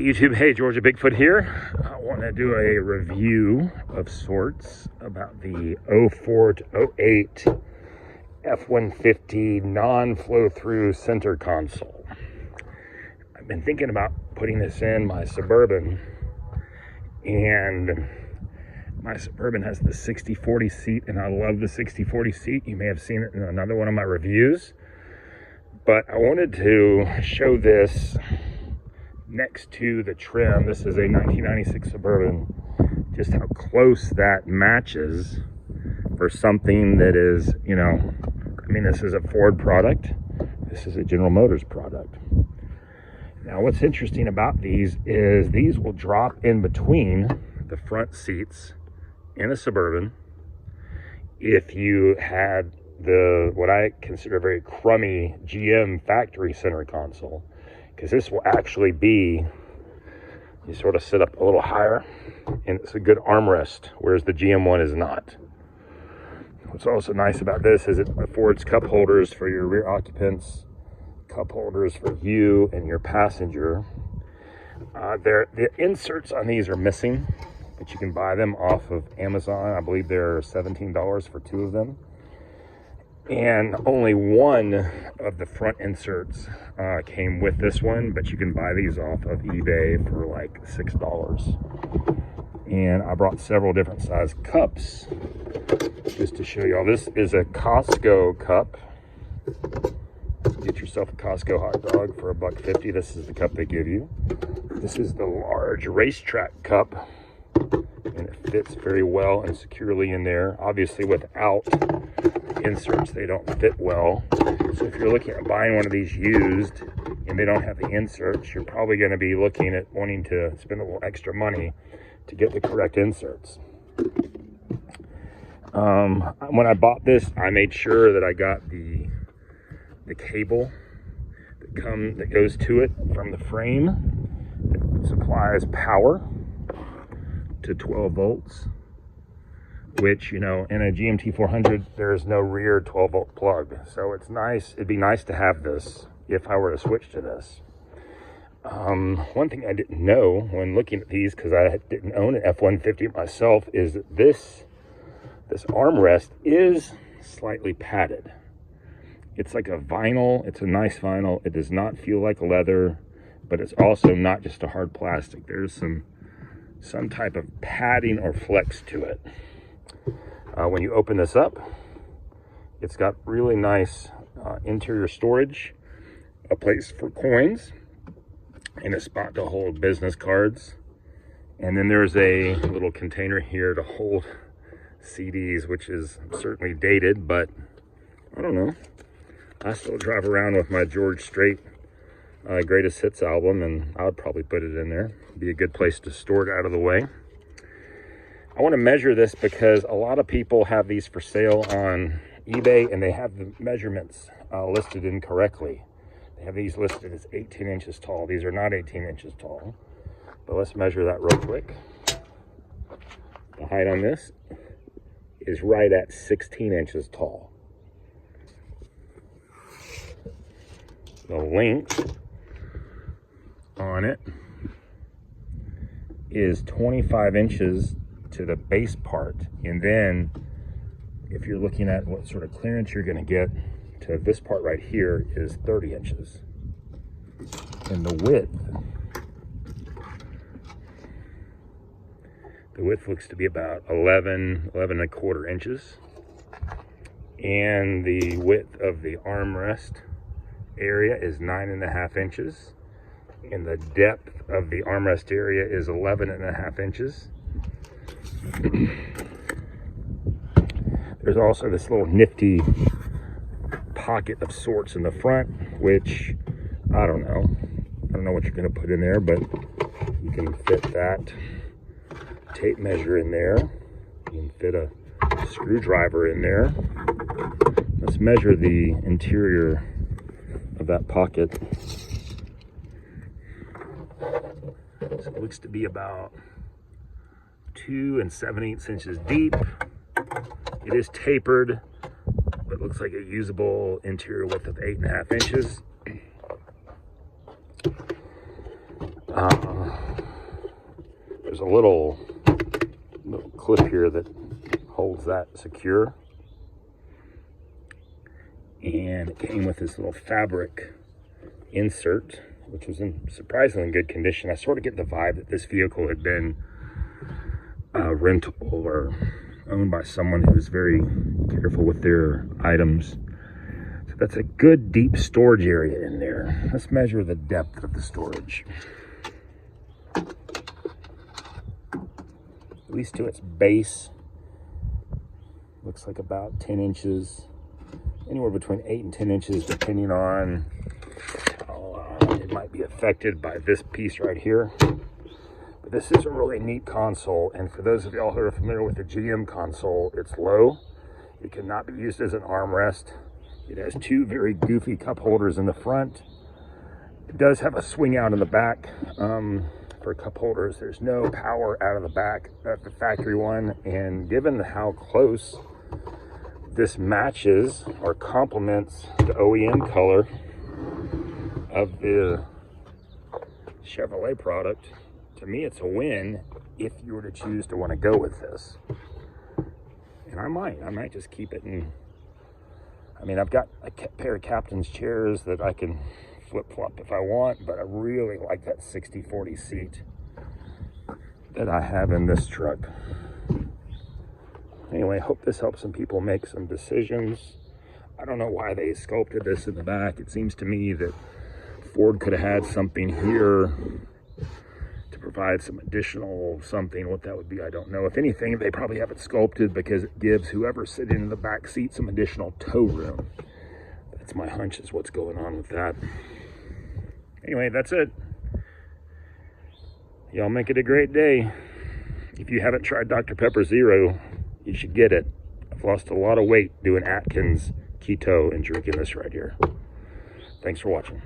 YouTube, hey, Georgia Bigfoot here. I want to do a review of sorts about the 04 to 08 F150 non-flow-through center console. I've been thinking about putting this in my Suburban, and my Suburban has the 60/40 seat, and I love the 60/40 seat. You may have seen it in another one of my reviews, but I wanted to show this next to the trim. This is a 1996 Suburban, just how close that matches for something that is, you know, I mean, this is a Ford product, this is a General Motors product. Now what's interesting about these is these will drop in between the front seats in a Suburban if you had the what I consider a very crummy GM factory center console, because this will actually be, you sort of sit up a little higher and it's a good armrest, whereas the GM one is not. What's also nice about this is it affords cup holders for your rear occupants, cup holders for you and your passenger. The inserts on these are missing, but you can buy them off of Amazon. I believe they're $17 for two of them. And only one of the front inserts came with this one, but you can buy these off of eBay for like $6. And I brought several different size cups just to show y'all. This is a Costco cup. Get yourself a Costco hot dog for $1.50. This is the cup they give you. This is the large racetrack cup, and it fits very well and securely in there. Obviously, without inserts, they don't fit well. So if you're looking at buying one of these used and they don't have the inserts, you're probably going to be looking at wanting to spend a little extra money to get the correct inserts. When I bought this, I made sure that I got the cable that goes to it from the frame that supplies power to 12 volts, which, you know, in a GMT 400 there's no rear 12 volt plug, so it's nice. It'd be nice to have this if I were to switch to this. One thing I didn't know when looking at these, because I didn't own an F150 myself, is that this armrest is slightly padded. It's like a vinyl. It's a nice vinyl. It does not feel like leather, but it's also not just a hard plastic. There's some type of padding or flex to it. When you open this up, it's got really nice interior storage, a place for coins, and a spot to hold business cards. And then there's a little container here to hold CDs, which is certainly dated, but I don't know. I still drive around with my George Strait Greatest Hits album, and I would probably put it in there. Be a good place to store it out of the way. I want to measure this because a lot of people have these for sale on eBay and they have the measurements listed incorrectly. They have these listed as 18 inches tall. These are not 18 inches tall, but let's measure that real quick. The height on this is right at 16 inches tall. The length on it is 25 inches to the base part, and then if you're looking at what sort of clearance you're going to get to this part right here is 30 inches. And the width looks to be about 11 and a quarter inches, and the width of the armrest area is 9.5 inches, and the depth of the armrest area is 11.5 inches. There's also this little nifty pocket of sorts in the front, which I don't know what you're going to put in there, but you can fit that tape measure in there. You can fit a screwdriver in there. Let's measure the interior of that pocket. So it looks to be about 2 7/8 inches deep. It is tapered, but looks like a usable interior width of 8.5 inches. a little clip here that holds that secure. And it came with this little fabric insert, which was in surprisingly good condition. I sort of get the vibe that this vehicle had been rental or owned by someone who was very careful with their items. So that's a good deep storage area in there. Let's measure the depth of the storage. At least to its base, looks like about 10 inches, anywhere between 8 and 10 inches, depending on how it might be affected by this piece right here. But this is a really neat console, and for those of y'all who are familiar with the GM console, it's low. It cannot be used as an armrest. It has two very goofy cup holders in the front. It does have a swing out in the back for cup holders. There's no power out of the back at the factory one, and given how close this matches or complements the OEM color of the Chevrolet product, to me it's a win if you were to choose to want to go with this. And I might just keep it in. I mean, I've got a pair of captain's chairs that I can flip-flop if I want, but I really like that 60/40 seat that I have in this truck. Anyway, I hope this helps some people make some decisions. I don't know why they sculpted this in the back. It seems to me that Ford could have had something here to provide some additional something. What that would be, I don't know. If anything, they probably have it sculpted because it gives whoever's sitting in the back seat some additional toe room. That's my hunch is what's going on with that. Anyway, that's it. Y'all make it a great day. If you haven't tried Dr. Pepper Zero, you should get it. I've lost a lot of weight doing Atkins keto and drinking this right here. Thanks for watching.